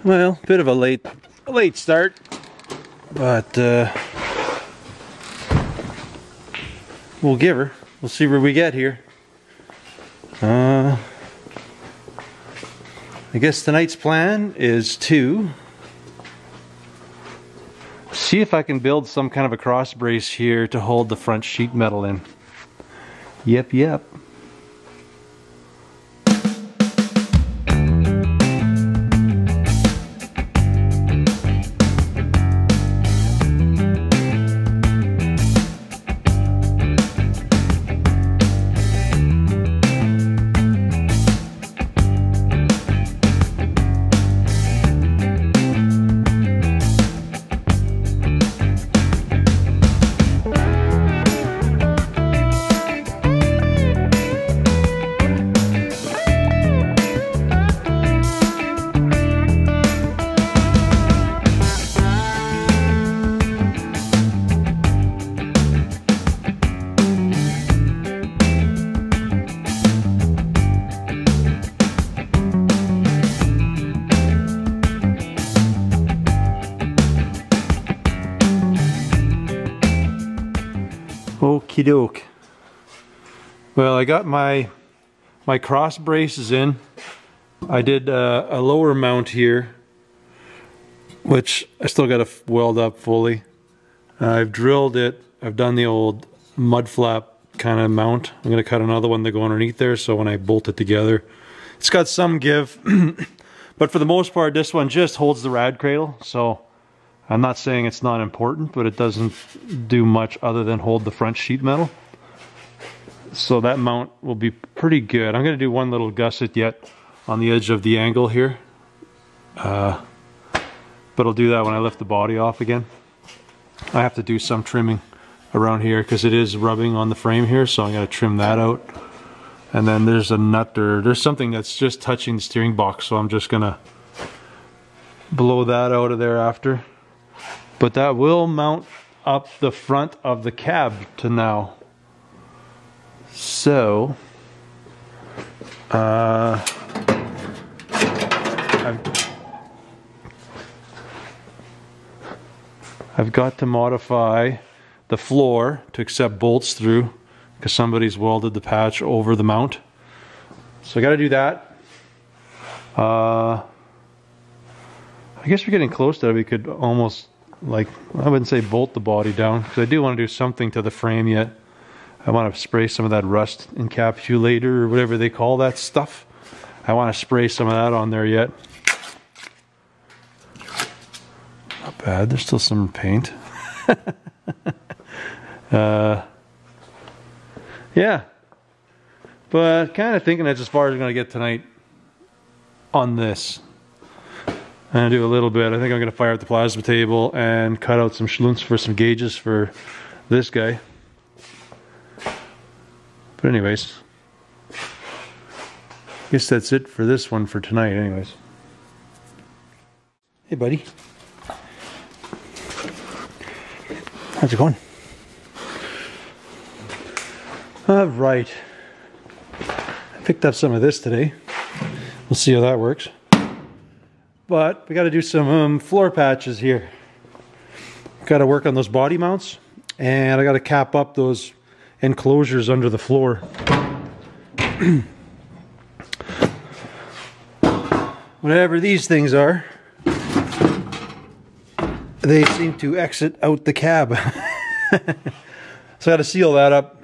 Well, bit of a late start, but we'll give her. We'll see where we get here. I guess tonight's plan is to see if I can build some kind of a cross brace here to hold the front sheet metal in. Yep. Okie doke. Well, I got my cross braces in. I did a lower mount here, which I still got to weld up fully. I've drilled it. I've done the old mud flap kind of mount. I'm going to cut another one to go underneath there, so when I bolt it together, it's got some give. But for the most part, this one just holds the rad cradle, so I'm not saying it's not important, but it doesn't do much other than hold the front sheet metal. So that mount will be pretty good. I'm going to do one little gusset yet on the edge of the angle here. But I'll do that when I lift the body off again. I have to do some trimming around here because it is rubbing on the frame here, so I'm going to trim that out. And then there's a nut or there's something that's just touching the steering box, so I'm just going to blow that out of there after. But that will mount up the front of the cab to now. So, I've got to modify the floor to accept bolts through because somebody's welded the patch over the mount. So I got to do that. I guess we're getting close to it. We could almost, like, I wouldn't say bolt the body down because I do want to do something to the frame yet. I want to spray some of that rust encapsulator or whatever they call that stuff. I want to spray some of that on there yet. Not bad, there's still some paint. Yeah, but kind of thinking that's as far as I'm going to get tonight on this. I'm going to do a little bit. I think I'm going to fire up the plasma table and cut out some schlunts for some gauges for this guy. But anyways, I guess that's it for this one for tonight anyways. Hey buddy. How's it going? Alright. I picked up some of this today. We'll see how that works. But we got to do some floor patches here. Got to work on those body mounts, and I got to cap up those enclosures under the floor. Whatever these things are, they seem to exit out the cab. So I got to seal that up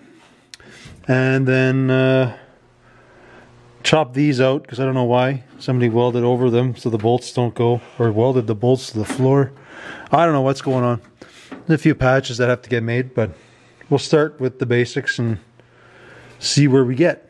and then chop these out because I don't know why somebody welded over them so the bolts don't go, or welded the bolts to the floor. I don't know what's going on. There's a few patches that have to get made, but we'll start with the basics and see where we get.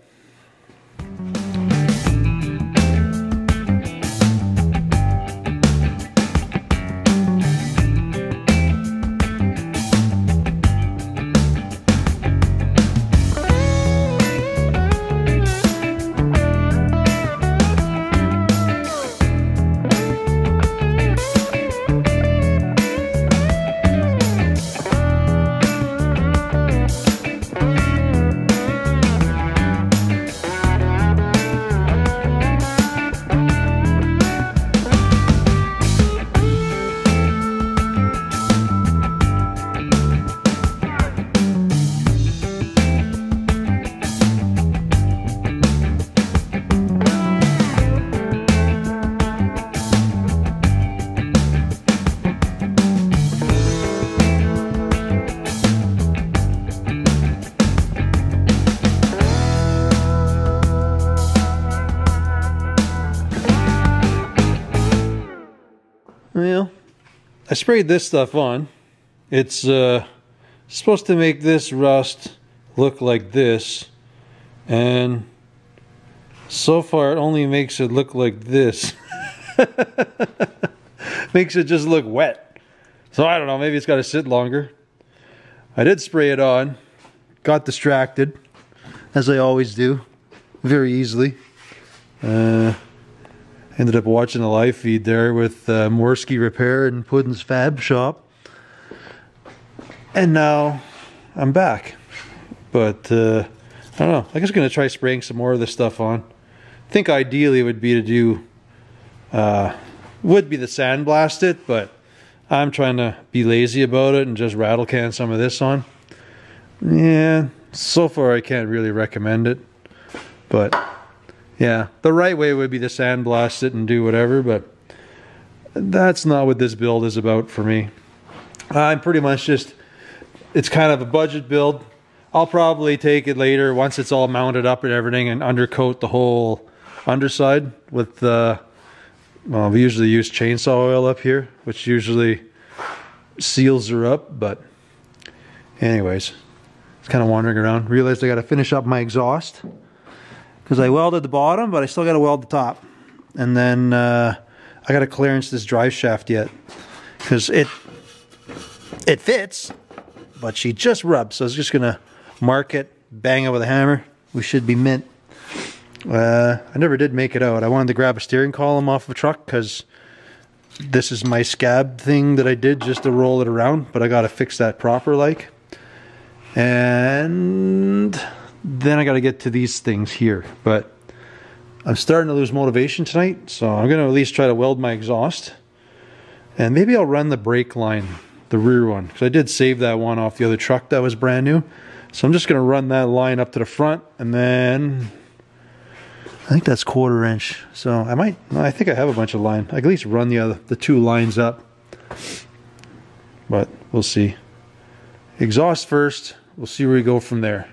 Well, I sprayed this stuff on. It's supposed to make this rust look like this, and so far it only makes it look like this. Makes it just look wet. So I don't know, maybe it's got to sit longer. I did spray it on, got distracted, as I always do, very easily. Ended up watching a live feed there with Morsky Repair and Puddin's Fab Shop. And now I'm back. But I don't know, I guess I'm going to try spraying some more of this stuff on. I think ideally it would be to do, would be the sandblast it, but I'm trying to be lazy about it and just rattle can some of this on. Yeah, so far I can't really recommend it. But yeah, the right way would be to sandblast it and do whatever, but that's not what this build is about for me. I'm pretty much just, it's kind of a budget build. I'll probably take it later once it's all mounted up and everything and undercoat the whole underside with well, we usually use chainsaw oil up here, which usually seals her up, but anyways, it's kind of wandering around. Realized I got to finish up my exhaust because I welded the bottom, but I still got to weld the top. And then I got to clearance this drive shaft yet because it fits, but she just rubs. So I was just gonna mark it, bang it with a hammer. We should be mint. I never did make it out. I wanted to grab a steering column off of a truck because this is my scab thing that I did just to roll it around, but I got to fix that proper like. And then I got to get to these things here, but I'm starting to lose motivation tonight, so I'm going to at least try to weld my exhaust, and maybe I'll run the brake line, the rear one, because I did save that one off the other truck that was brand new. So I'm just going to run that line up to the front, and then I think that's 1/4 inch. So I might, no, I think I have a bunch of line. I can at least run the two lines up, but we'll see. Exhaust first. We'll see where we go from there.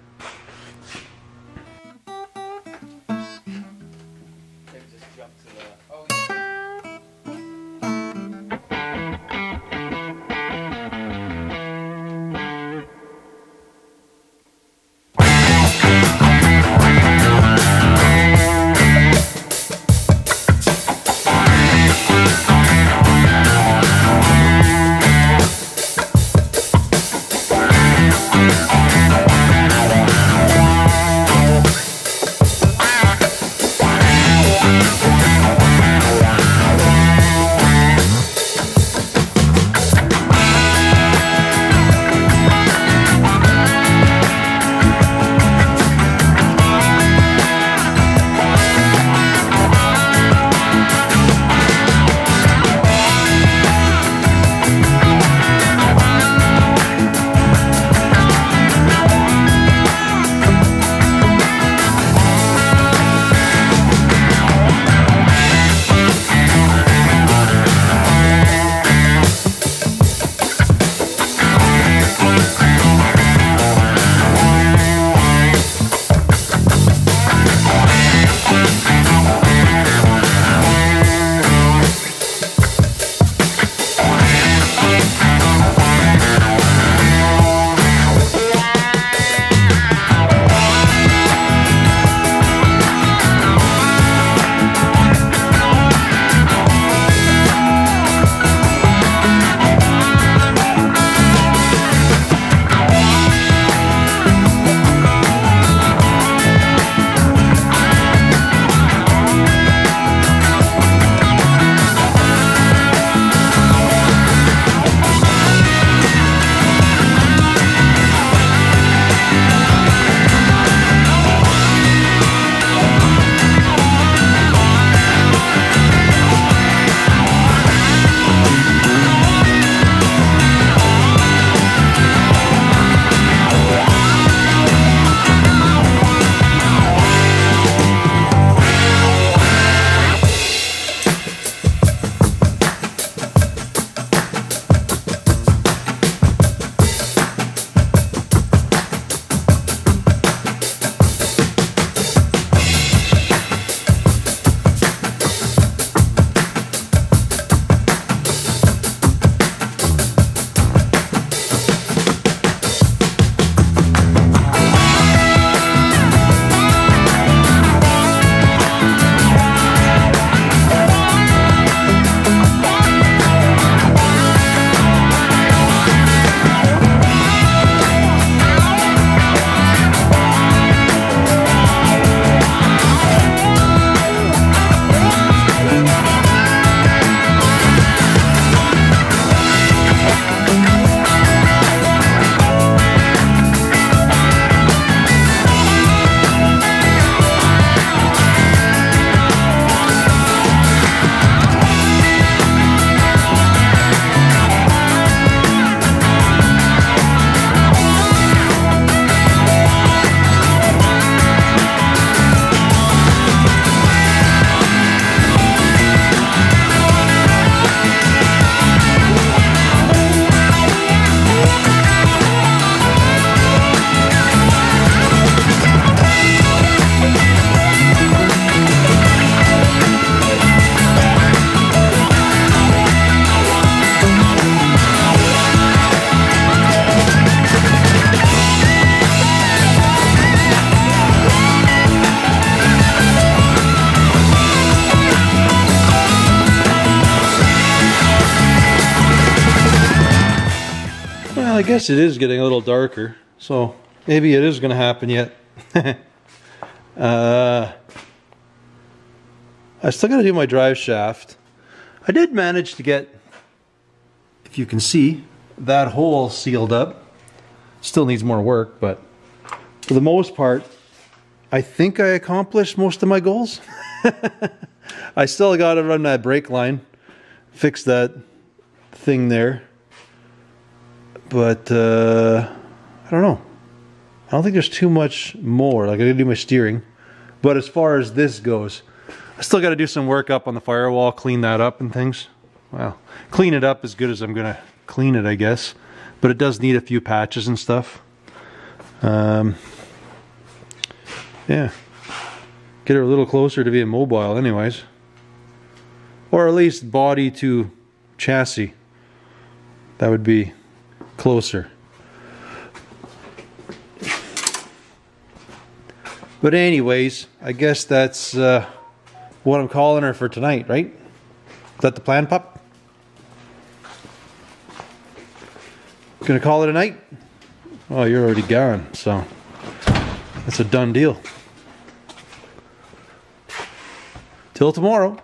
Well, I guess it is getting a little darker, so maybe it is going to happen yet. I still got to do my drive shaft. I did manage to get, if you can see, that hole sealed up. Still needs more work, but for the most part, I think I accomplished most of my goals. I still got to run that brake line, fix that thing there. But I don't know. I don't think there's too much more. Like, I gotta do my steering. But as far as this goes, I still got to do some work up on the firewall, clean that up and things. Well, clean it up as good as I'm gonna clean it, I guess. But it does need a few patches and stuff. Yeah. Get her a little closer to being mobile anyways. Or at least body to chassis. That would be closer. But anyways, I guess that's what I'm calling her for tonight, right? Is that the plan, pup? Gonna call it a night? Oh, you're already gone, so that's a done deal. Till tomorrow.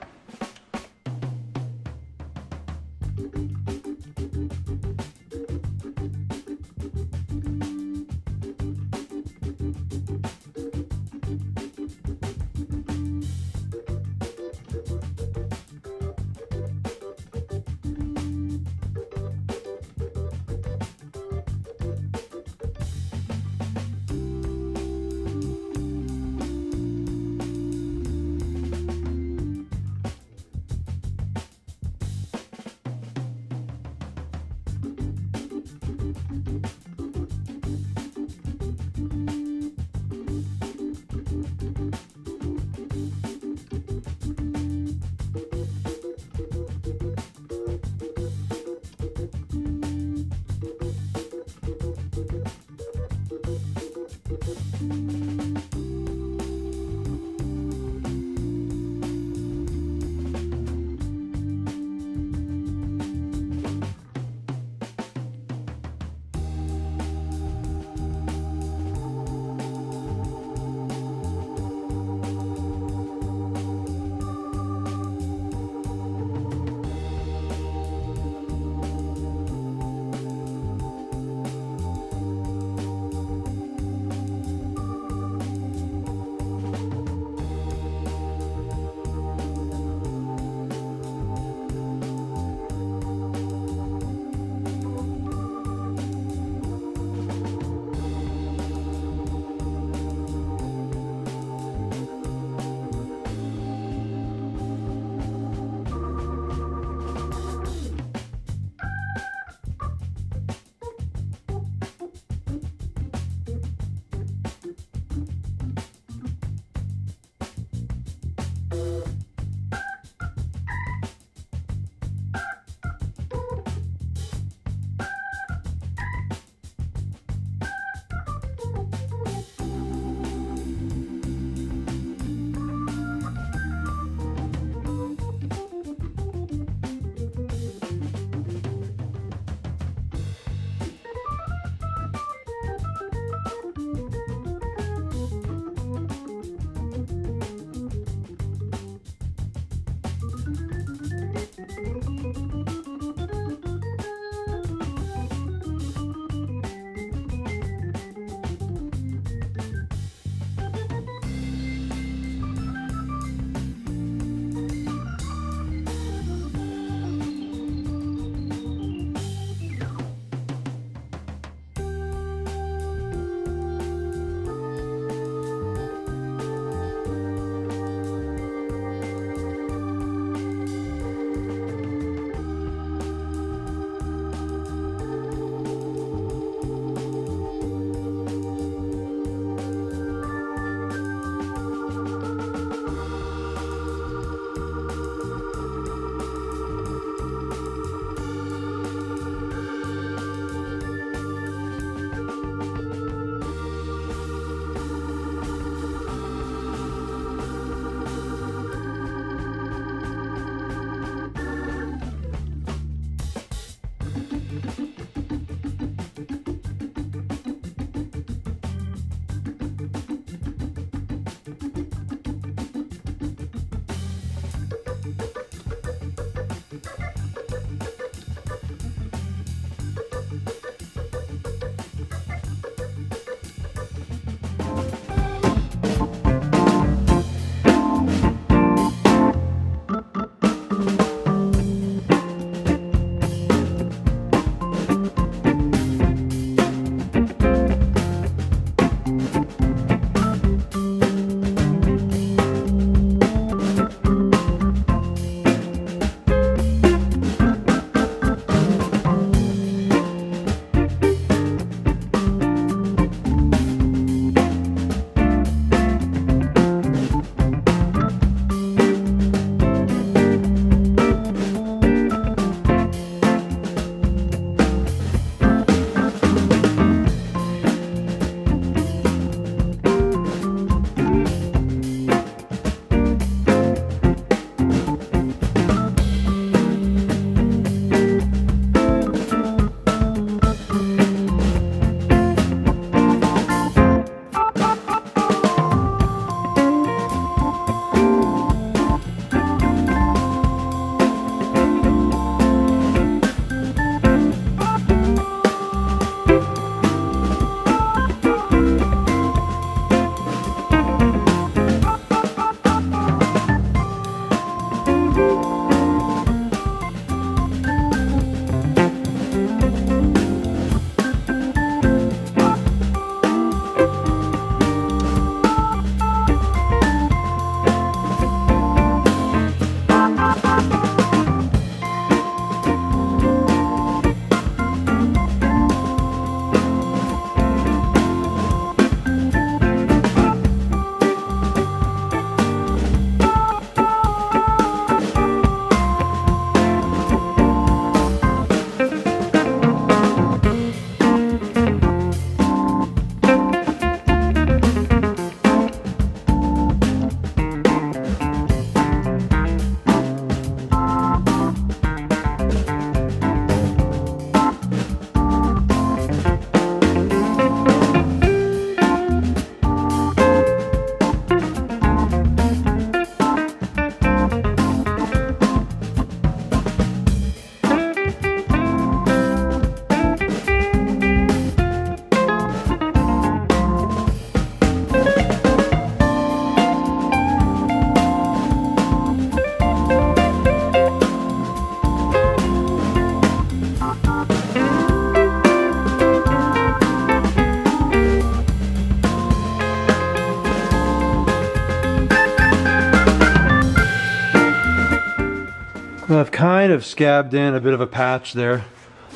I've kind of scabbed in a bit of a patch there.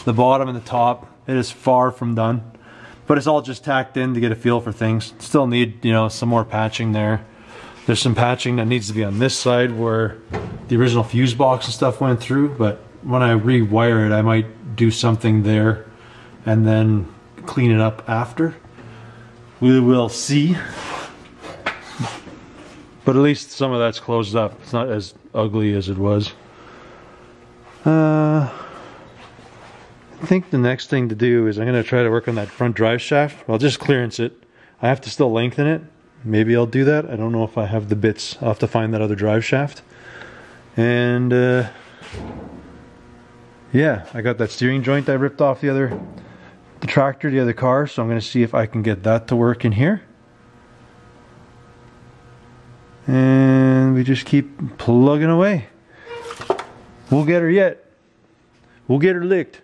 The bottom and the top, it is far from done. But it's all just tacked in to get a feel for things. Still need, you know, some more patching there. There's some patching that needs to be on this side where the original fuse box and stuff went through, but when I rewire it, I might do something there and then clean it up after. We will see. But at least some of that's closed up. It's not as ugly as it was. I think the next thing to do is I'm going to try to work on that front drive shaft. Well, just clearance it. I have to still lengthen it. Maybe I'll do that. I don't know if I have the bits. I'll have to find that other drive shaft. And yeah, I got that steering joint I ripped off the tractor, the other car, so I'm going to see if I can get that to work in here. And we just keep plugging away. We'll get her yet. We'll get her licked.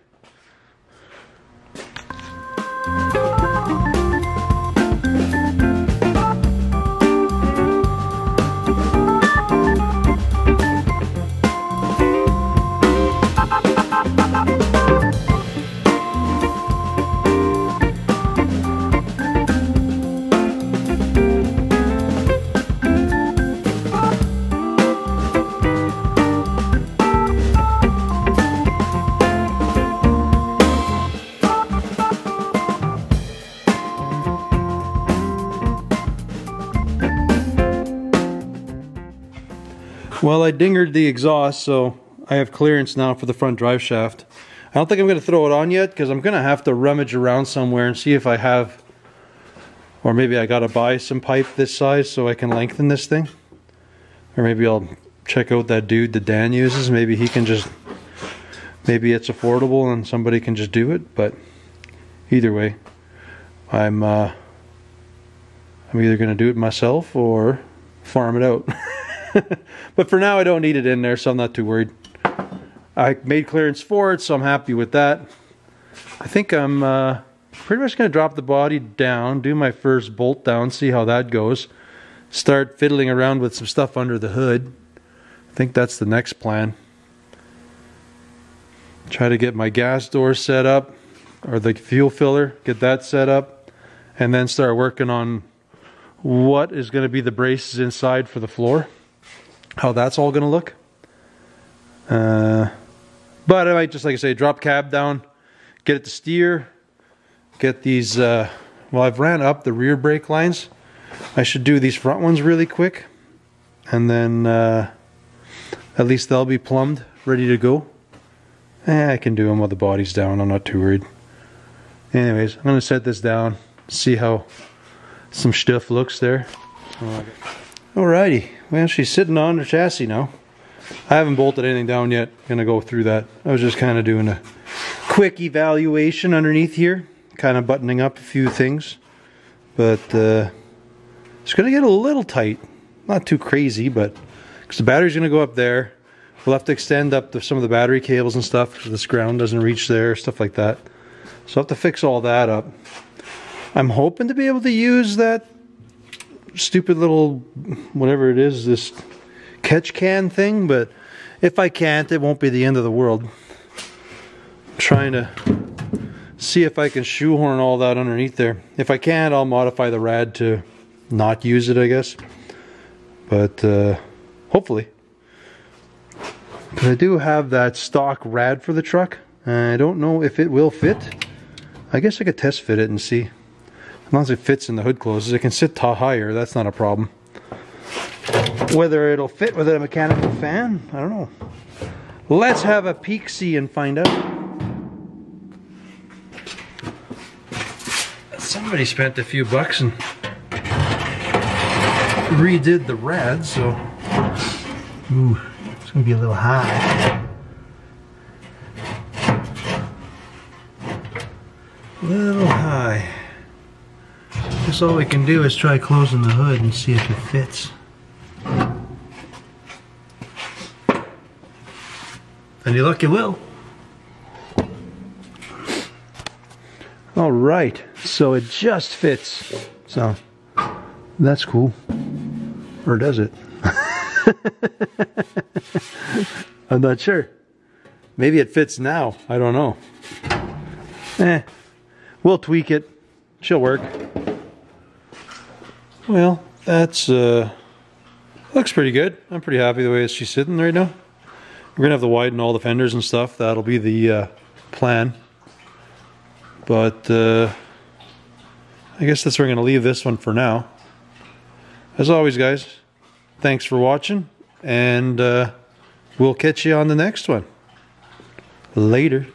Well, I dingered the exhaust, so I have clearance now for the front drive shaft. I don't think I'm going to throw it on yet because I'm going to have to rummage around somewhere and see if I have, or maybe I got to buy some pipe this size so I can lengthen this thing. Or maybe I'll check out that dude that Dan uses. Maybe he can just, maybe it's affordable and somebody can just do it. But either way, I'm either going to do it myself or farm it out. But for now I don't need it in there, so I'm not too worried. I made clearance for it, so I'm happy with that. I think I'm pretty much going to drop the body down, do my first bolt down, see how that goes. Start fiddling around with some stuff under the hood. I think that's the next plan. Try to get my gas door set up, or the fuel filler, get that set up, and then start working on what is going to be the braces inside for the floor. How that's all going to look. But I might just, like I say, drop cab down, get it to steer, get these, well, I've ran up the rear brake lines. I should do these front ones really quick. And then at least they'll be plumbed, ready to go. I can do them while the body's down, I'm not too worried. Anyways, I'm going to set this down, see how some stuff looks there. Alrighty, well, she's sitting on her chassis now. I haven't bolted anything down yet. Gonna go through that. I was just kind of doing a quick evaluation underneath here, kind of buttoning up a few things. But it's gonna get a little tight. Not too crazy, but because the battery's gonna go up there. We'll have to extend up some of the battery cables and stuff because this ground doesn't reach there, stuff like that. So I'll have to fix all that up. I'm hoping to be able to use that stupid little, whatever it is, this catch can thing, but if I can't, it won't be the end of the world. I'm trying to see if I can shoehorn all that underneath there. If I can't, I'll modify the rad to not use it, I guess. But hopefully. But I do have that stock rad for the truck. I don't know if it will fit. I guess I could test fit it and see. As long as it fits and the hood closes, it can sit higher, that's not a problem. Whether it'll fit with a mechanical fan, I don't know. Let's have a peek-see and find out. Somebody spent a few bucks and redid the rad, so ooh, it's gonna be a little high. A little high. Guess all we can do is try closing the hood and see if it fits. Any luck, it will. Alright, so it just fits. So, that's cool. Or does it? I'm not sure. Maybe it fits now. I don't know. We'll tweak it. She'll work. Well, that's looks pretty good. I'm pretty happy the way she's sitting right now. We're gonna have to widen all the fenders and stuff. That'll be the plan. But I guess that's where we're gonna leave this one for now. As always, guys, thanks for watching, and we'll catch you on the next one. Later.